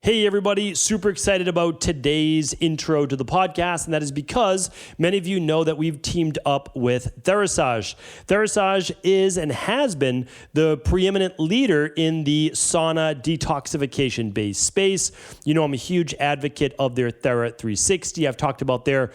Hey everybody, super excited about today's intro to the podcast, and that is because many of you know that we've teamed up with Therasage. Therasage is and has been the preeminent leader in the sauna detoxification-based space. You know, I'm a huge advocate of their Thera 360. I've talked about their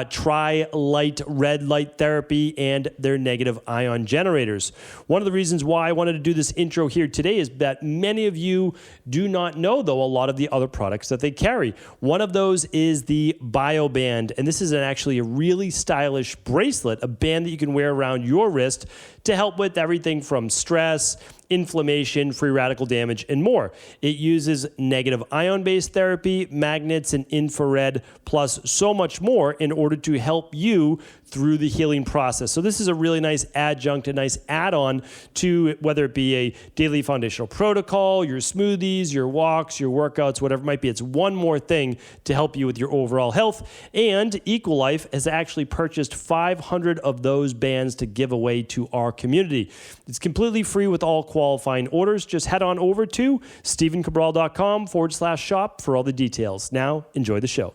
tri-light red light therapy and their negative ion generators. One of the reasons why I wanted to do this intro here today is that many of you do not know, though, a lot of the other products that they carry. One of those is the BioBand, and this is actually a really stylish bracelet, a band that you can wear around your wrist to help with everything from stress, inflammation, free radical damage, and more. It uses negative ion-based therapy, magnets, and infrared, plus so much more in order to help you through the healing process. So this is a really nice adjunct, a nice add-on to whether it be a daily foundational protocol, your smoothies, your walks, your workouts, whatever it might be. It's one more thing to help you with your overall health. And Equalife has actually purchased 500 of those bands to give away to our community. It's completely free with all qualifying orders. Just head on over to stevencabral.com/shop for all the details. Now, enjoy the show.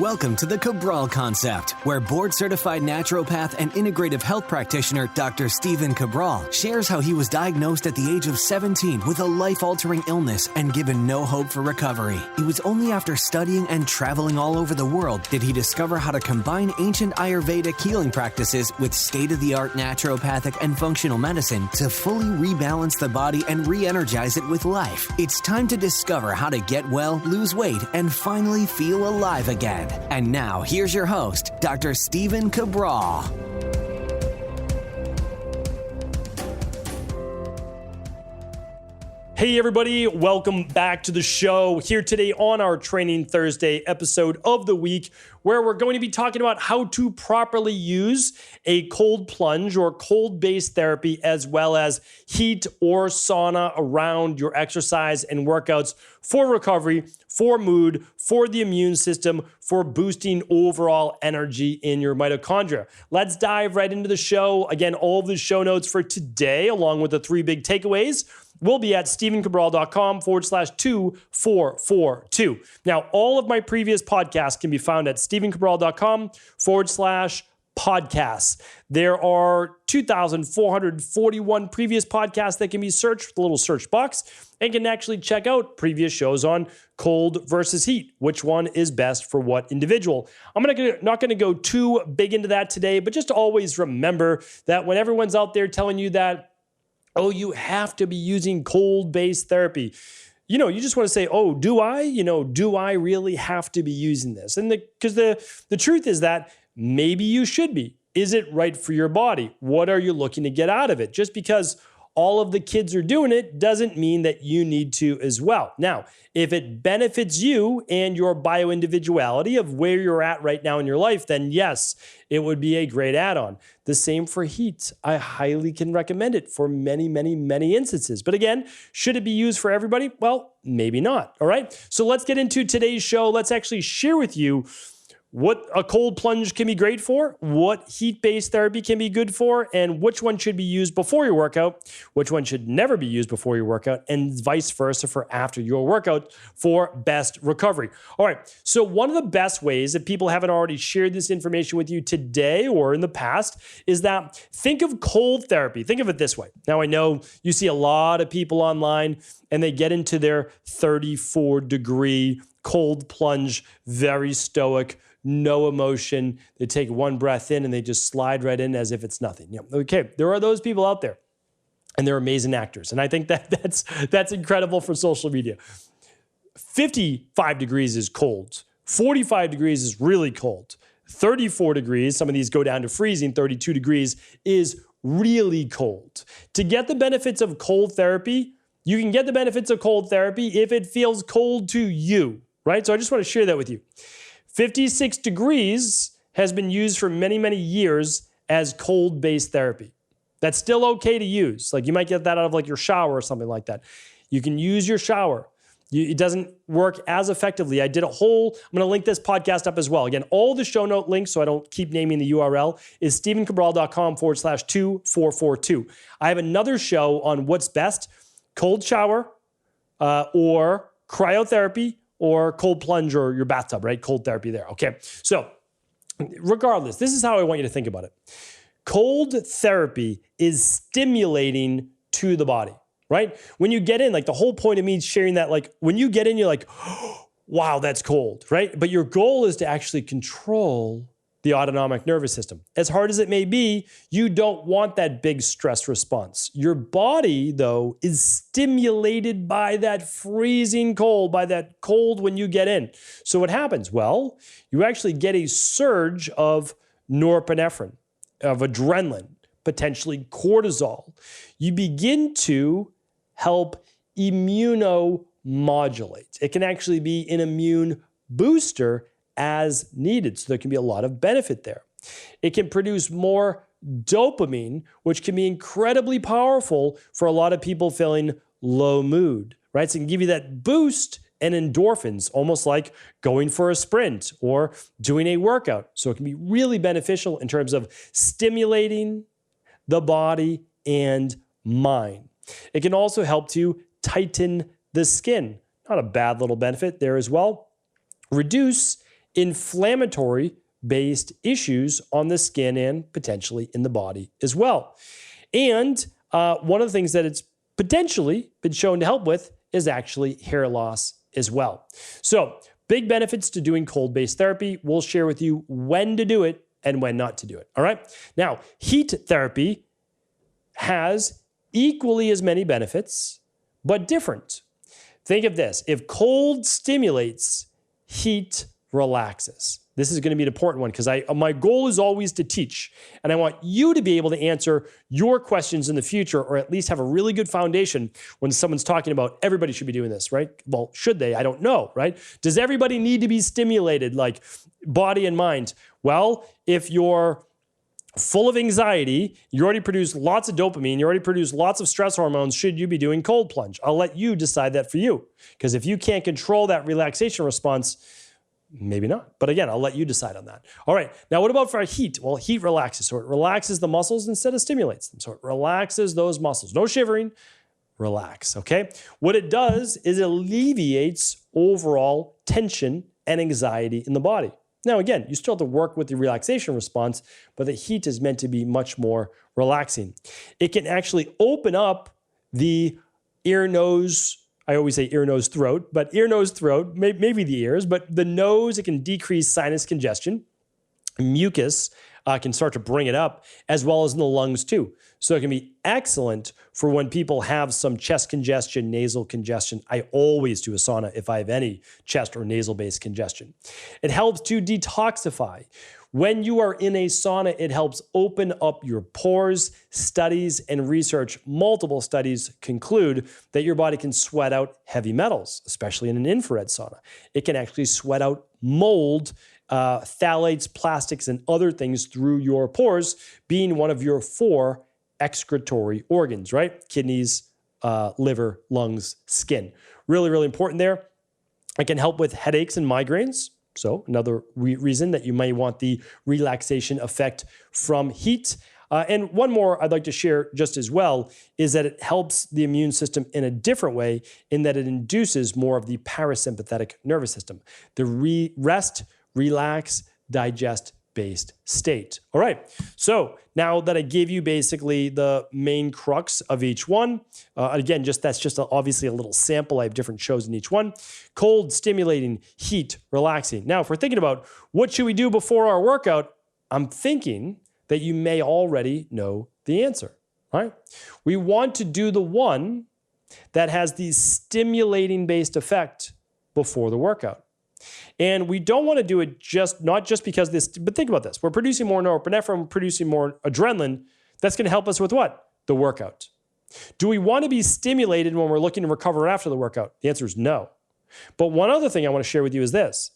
Welcome to the Cabral Concept, where board-certified naturopath and integrative health practitioner Dr. Stephen Cabral shares how he was diagnosed at the age of 17 with a life-altering illness and given no hope for recovery. It was only after studying and traveling all over the world did he discover how to combine ancient Ayurvedic healing practices with state-of-the-art naturopathic and functional medicine to fully rebalance the body and re-energize it with life. It's time to discover how to get well, lose weight, and finally feel alive again. And now, here's your host, Dr. Stephen Cabral. Hey everybody, welcome back to the show. Here today on our Training Thursday episode of the week, where we're going to be talking about how to properly use a cold plunge or cold-based therapy, as well as heat or sauna around your exercise and workouts for recovery, for mood, for the immune system, for boosting overall energy in your mitochondria. Let's dive right into the show. Again, all of the show notes for today, along with the 3 big takeaways, will be at stevencabral.com/2442. Now, all of my previous podcasts can be found at stevencabral.com/podcasts. There are 2,441 previous podcasts that can be searched with a little search box, and can actually check out previous shows on cold versus heat, which one is best for what individual. I'm not going to go too big into that today, but just always remember that when everyone's out there telling you that, oh, you have to be using cold-based therapy, you just want to say, oh, do I? Do I really have to be using this? And because the truth is that maybe you should be. Is it right for your body? What are you looking to get out of it? Just because all of the kids are doing it doesn't mean that you need to as well. Now, if it benefits you and your bio-individuality of where you're at right now in your life, then yes, it would be a great add-on. The same for heat. I highly can recommend it for many, many, many instances. But again, should it be used for everybody? Well, maybe not. All right. So let's get into today's show. Let's actually share with you what a cold plunge can be great for, what heat-based therapy can be good for, and which one should be used before your workout, which one should never be used before your workout, and vice versa for after your workout for best recovery. All right, so one of the best ways, if people haven't already shared this information with you today or in the past, is that think of cold therapy. Think of it this way. Now, I know you see a lot of people online, and they get into their 34-degree cold plunge, very stoic, no emotion. They take one breath in and they just slide right in as if it's nothing. Yeah. Okay, there are those people out there, and they're amazing actors. And I think that's incredible for social media. 55 degrees is cold. 45 degrees is really cold. 34 degrees, some of these go down to freezing. 32 degrees is really cold. To get the benefits of cold therapy, you can get the benefits of cold therapy if it feels cold to you, right? So I just want to share that with you. 56 degrees has been used for many, many years as cold-based therapy. That's still okay to use. Like you might get that out of like your shower or something like that. You can use your shower. It doesn't work as effectively. I'm going to link this podcast up as well. Again, all the show note links, so I don't keep naming the URL, is stevencabral.com/2442. I have another show on what's best: cold shower, or cryotherapy, or cold plunge or your bathtub, right? Cold therapy there. Okay. So regardless, this is how I want you to think about it. Cold therapy is stimulating to the body, right? When you get in, like the whole point of me sharing that, like when you get in, you're like, oh, wow, that's cold, right? But your goal is to actually control the autonomic nervous system. As hard as it may be, you don't want that big stress response. Your body, though, is stimulated by that freezing cold, by that cold when you get in. So what happens? Well, you actually get a surge of norepinephrine, of adrenaline, potentially cortisol. You begin to help immunomodulate. It can actually be an immune booster as needed. So there can be a lot of benefit there. It can produce more dopamine, which can be incredibly powerful for a lot of people feeling low mood, right? So it can give you that boost and endorphins, almost like going for a sprint or doing a workout. So it can be really beneficial in terms of stimulating the body and mind. It can also help to tighten the skin. Not a bad little benefit there as well. Reduce inflammatory-based issues on the skin and potentially in the body as well. And one of the things that it's potentially been shown to help with is actually hair loss as well. So big benefits to doing cold-based therapy. We'll share with you when to do it and when not to do it. All right. Now, heat therapy has equally as many benefits, but different. Think of this. If cold stimulates, heat relaxes. This is going to be an important one because my goal is always to teach, and I want you to be able to answer your questions in the future, or at least have a really good foundation when someone's talking about everybody should be doing this, right? Well, should they? I don't know, right? Does everybody need to be stimulated, like body and mind? Well, if you're full of anxiety, you already produce lots of dopamine, you already produce lots of stress hormones, should you be doing cold plunge? I'll let you decide that for you. Because if you can't control that relaxation response, maybe not. But again, I'll let you decide on that. All right. Now, what about for heat? Well, heat relaxes. So it relaxes the muscles instead of stimulates them. So it relaxes those muscles. No shivering. Relax. Okay. What it does is it alleviates overall tension and anxiety in the body. Now, again, you still have to work with the relaxation response, but the heat is meant to be much more relaxing. It can actually open up the ear, nose, I always say ear, nose, throat, but ear, nose, throat, maybe the ears, but the nose, it can decrease sinus congestion. Mucus can start to bring it up, as well as in the lungs too. So it can be excellent for when people have some chest congestion, nasal congestion. I always do a sauna if I have any chest or nasal-based congestion. It helps to detoxify. When you are in a sauna, it helps open up your pores. Studies and research, multiple studies conclude that your body can sweat out heavy metals, especially in an infrared sauna. It can actually sweat out mold, phthalates, plastics, and other things through your pores, being one of your 4 excretory organs, right? Kidneys, liver, lungs, skin. Really, really important there. It can help with headaches and migraines. So another reason that you may want the relaxation effect from heat. And one more I'd like to share just as well is that it helps the immune system in a different way, in that it induces more of the parasympathetic nervous system, the rest, relax, digest based state. All right. So now that I gave you basically the main crux of each one, again, that's just obviously a little sample. I have different shows in each one. Cold, stimulating, heat, relaxing. Now, if we're thinking about what should we do before our workout, I'm thinking that you may already know the answer, right? We want to do the one that has the stimulating based effect before the workout. And we don't want to do it not just because this, but think about this. We're producing more norepinephrine, we're producing more adrenaline. That's going to help us with what? The workout. Do we want to be stimulated when we're looking to recover after the workout? The answer is no. But one other thing I want to share with you is this.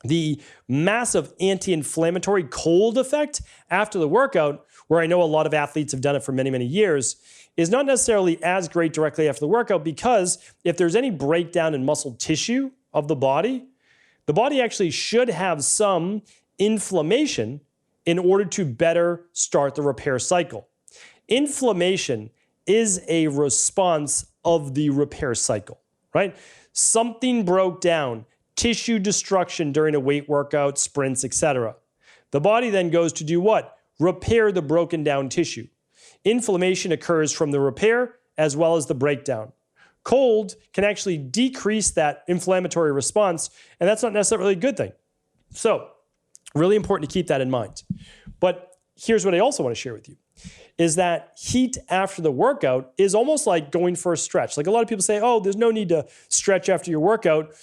The massive anti-inflammatory cold effect after the workout, where I know a lot of athletes have done it for many, many years, is not necessarily as great directly after the workout, because if there's any breakdown in muscle tissue of the body actually should have some inflammation in order to better start the repair cycle. Inflammation is a response of the repair cycle. right? Something broke down, tissue destruction during a weight workout, sprints, etc. The body then goes to do what? Repair the broken down tissue. Inflammation occurs from the repair as well as the breakdown. Cold can actually decrease that inflammatory response, and that's not necessarily a good thing. So, really important to keep that in mind. But here's what I also want to share with you, is that heat after the workout is almost like going for a stretch. Like a lot of people say, oh, there's no need to stretch after your workout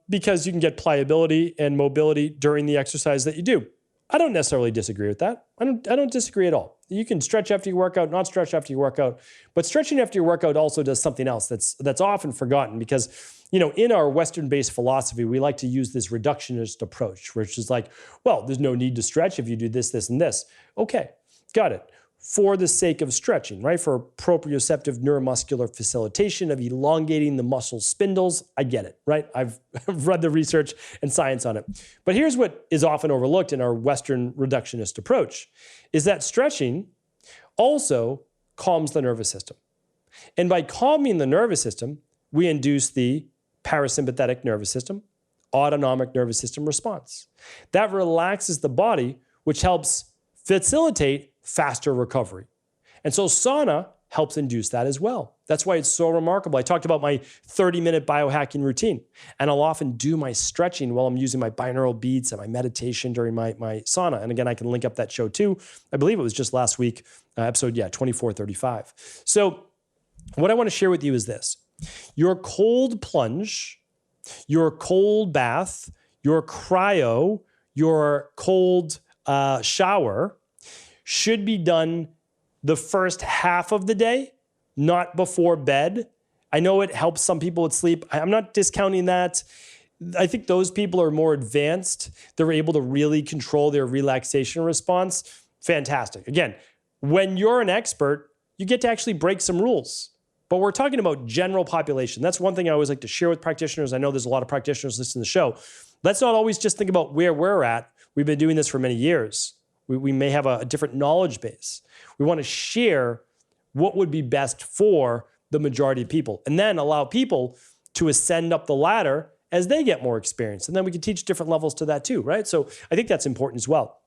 because you can get pliability and mobility during the exercise that you do. I don't necessarily disagree with that. I don't disagree at all. You can stretch after your workout, not stretch after your workout, but stretching after your workout also does something else that's often forgotten because, in our Western-based philosophy, we like to use this reductionist approach, which is like, well, there's no need to stretch if you do this, this, and this. Okay, got it. For the sake of stretching, right? For proprioceptive neuromuscular facilitation of elongating the muscle spindles. I get it, right? I've read the research and science on it. But here's what is often overlooked in our Western reductionist approach, is that stretching also calms the nervous system. And by calming the nervous system, we induce the parasympathetic nervous system, autonomic nervous system response. That relaxes the body, which helps facilitate faster recovery. And so sauna helps induce that as well. That's why it's so remarkable. I talked about my 30-minute biohacking routine, and I'll often do my stretching while I'm using my binaural beats and my meditation during my sauna. And again, I can link up that show too. I believe it was just last week, episode 2435. So what I want to share with you is this. Your cold plunge, your cold bath, your cryo, your cold shower should be done the first half of the day, not before bed. I know it helps some people with sleep. I'm not discounting that. I think those people are more advanced. They're able to really control their relaxation response. Fantastic. Again, when you're an expert, you get to actually break some rules. But we're talking about general population. That's one thing I always like to share with practitioners. I know there's a lot of practitioners listening to the show. Let's not always just think about where we're at. We've been doing this for many years. We may have a different knowledge base. We want to share what would be best for the majority of people and then allow people to ascend up the ladder as they get more experience. And then we can teach different levels to that too, right? So I think that's important as well.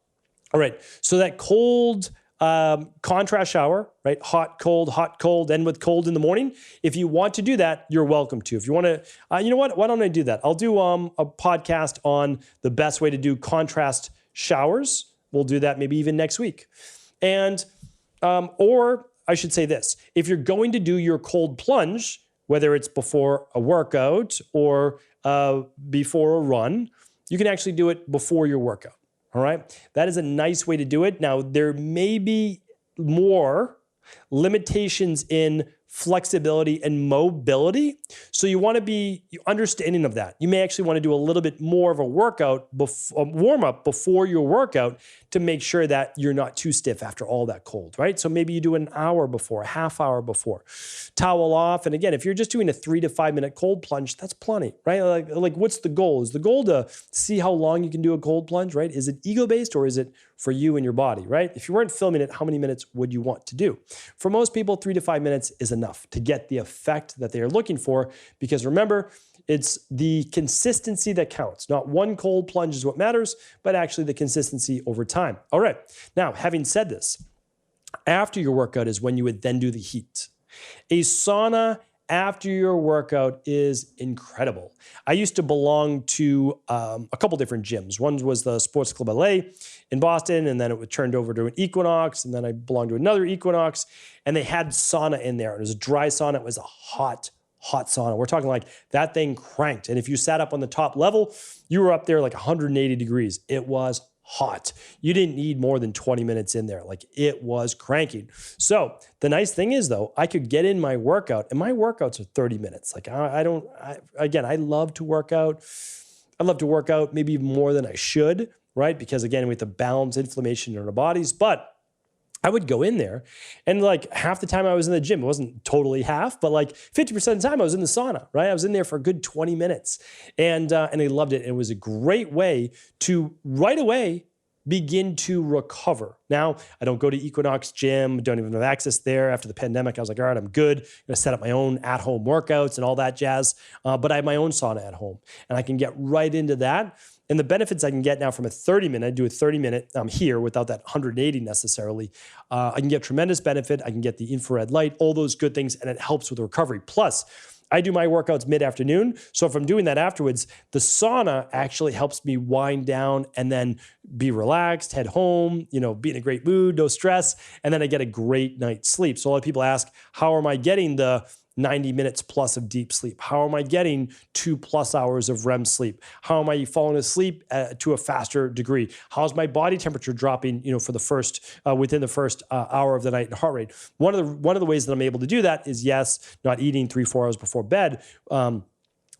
All right, so that cold contrast shower, right? Hot, cold, end with cold in the morning. If you want to do that, you're welcome to. If you want to, you know what? Why don't I do that? I'll do a podcast on the best way to do contrast showers. We'll do that maybe even next week. And, or I should say this, if you're going to do your cold plunge, whether it's before a workout or before a run, you can actually do it before your workout. All right. That is a nice way to do it. Now, there may be more limitations in flexibility and mobility. So you want to be understanding of that. You may actually want to do a little bit more of a workout, warm up before your workout to make sure that you're not too stiff after all that cold, right? So maybe you do an hour before, a half hour before, towel off. And again, if you're just doing a 3 to 5 minute cold plunge, that's plenty, right? Like what's the goal? Is the goal to see how long you can do a cold plunge, right? Is it ego-based or is it for you and your body, right? If you weren't filming it, how many minutes would you want to do? For most people, 3 to 5 minutes is enough to get the effect that they are looking for, because remember, it's the consistency that counts. Not one cold plunge is what matters, but actually the consistency over time. All right. Now, having said this, after your workout is when you would then do the heat. A sauna after your workout is incredible. I used to belong to a couple different gyms. One was the Sports Club LA in Boston, and then it turned over to an Equinox, and then I belonged to another Equinox, and they had sauna in there. It was a dry sauna. It was a hot sauna. We're talking like that thing cranked. And if you sat up on the top level, you were up there like 180 degrees. It was hot. You didn't need more than 20 minutes in there. Like it was cranking. So the nice thing is though, I could get in my workout, and my workouts are 30 minutes. Like I love to work out. I love to work out maybe even more than I should, right? Because again, we have to balance inflammation in our bodies, but I would go in there and like half the time I was in the gym, it wasn't totally half, but like 50% of the time I was in the sauna, right? I was in there for a good 20 minutes and I loved it. It was a great way to right away begin to recover. Now, I don't go to Equinox Gym, don't even have access there. After the pandemic, I was like, all right, I'm good. I'm going to set up my own at-home workouts and all that jazz. But I have my own sauna at home, and I can get right into that. And the benefits I can get now from a 30-minute, I do a 30-minute here without that 180 necessarily. I can get tremendous benefit. I can get the infrared light, all those good things, and it helps with the recovery. Plus, I do my workouts mid-afternoon. So if I'm doing that afterwards, the sauna actually helps me wind down and then be relaxed, head home, be in a great mood, no stress. And then I get a great night's sleep. So a lot of people ask, how am I getting the 90 minutes plus of deep sleep? How am I getting 2+ hours of REM sleep? How am I falling asleep to a faster degree? How's my body temperature dropping, for the first, within the first hour of the night and heart rate? One of the ways that I'm able to do that is, yes, not eating 3-4 hours before bed,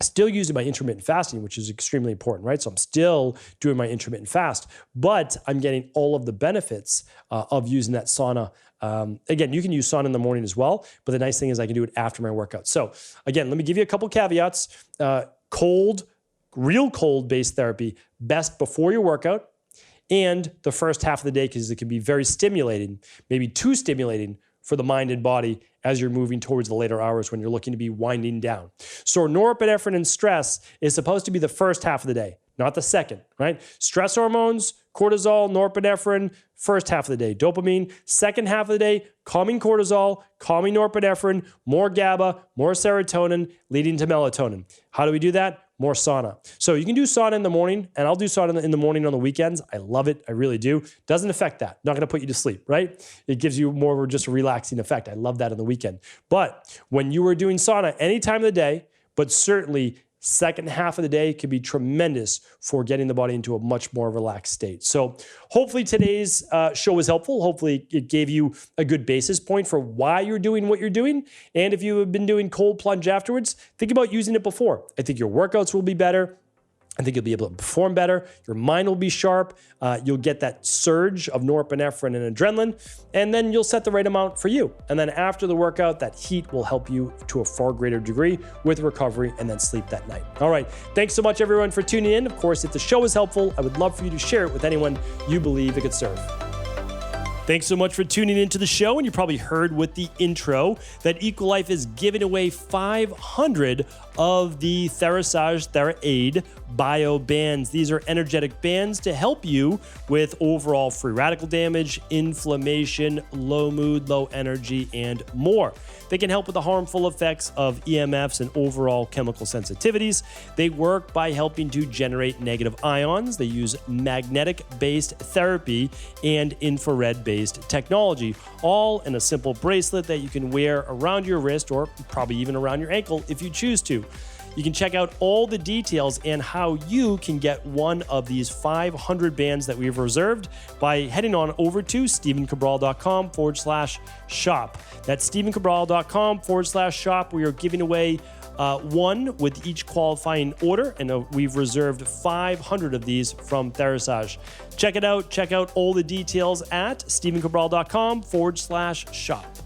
still using my intermittent fasting, which is extremely important, right? So I'm still doing my intermittent fast, but I'm getting all of the benefits of using that sauna. Again, you can use sauna in the morning as well, but the nice thing is I can do it after my workout. So again, let me give you a couple caveats. Real cold-based therapy, best before your workout and the first half of the day, because it can be very stimulating, maybe too stimulating for the mind and body as you're moving towards the later hours when you're looking to be winding down. So norepinephrine and stress is supposed to be the first half of the day, not the second, right? Stress hormones, cortisol, norepinephrine, first half of the day. Dopamine, second half of the day, calming cortisol, calming norepinephrine, more GABA, more serotonin, leading to melatonin. How do we do that? More sauna. So you can do sauna in the morning, and I'll do sauna in the morning on the weekends. I love it. I really do. Doesn't affect that. Not going to put you to sleep, right? It gives you more of just a relaxing effect. I love that on the weekend. But when you are doing sauna any time of the day, but certainly second half of the day can be tremendous for getting the body into a much more relaxed state. So hopefully today's show was helpful. Hopefully it gave you a good basis point for why you're doing what you're doing. And if you have been doing cold plunge afterwards, think about using it before. I think your workouts will be better. I think you'll be able to perform better. Your mind will be sharp. You'll get that surge of norepinephrine and adrenaline, and then you'll set the right amount for you. And then after the workout, that heat will help you to a far greater degree with recovery and then sleep that night. All right. Thanks so much, everyone, for tuning in. Of course, if the show is helpful, I would love for you to share it with anyone you believe it could serve. Thanks so much for tuning into the show. And you probably heard with the intro that Equilife is giving away 500 of the Therasage TheraAid bio bands. These are energetic bands to help you with overall free radical damage, inflammation, low mood, low energy, and more. They can help with the harmful effects of EMFs and overall chemical sensitivities. They work by helping to generate negative ions. They use magnetic-based therapy and infrared-based technology, all in a simple bracelet that you can wear around your wrist or probably even around your ankle if you choose to. You can check out all the details and how you can get one of these 500 bands that we've reserved by heading on over to StephenCabral.com/shop. That's StephenCabral.com/shop. We are giving away one with each qualifying order, and we've reserved 500 of these from Therasage. Check it out. Check out all the details at StephenCabral.com/shop.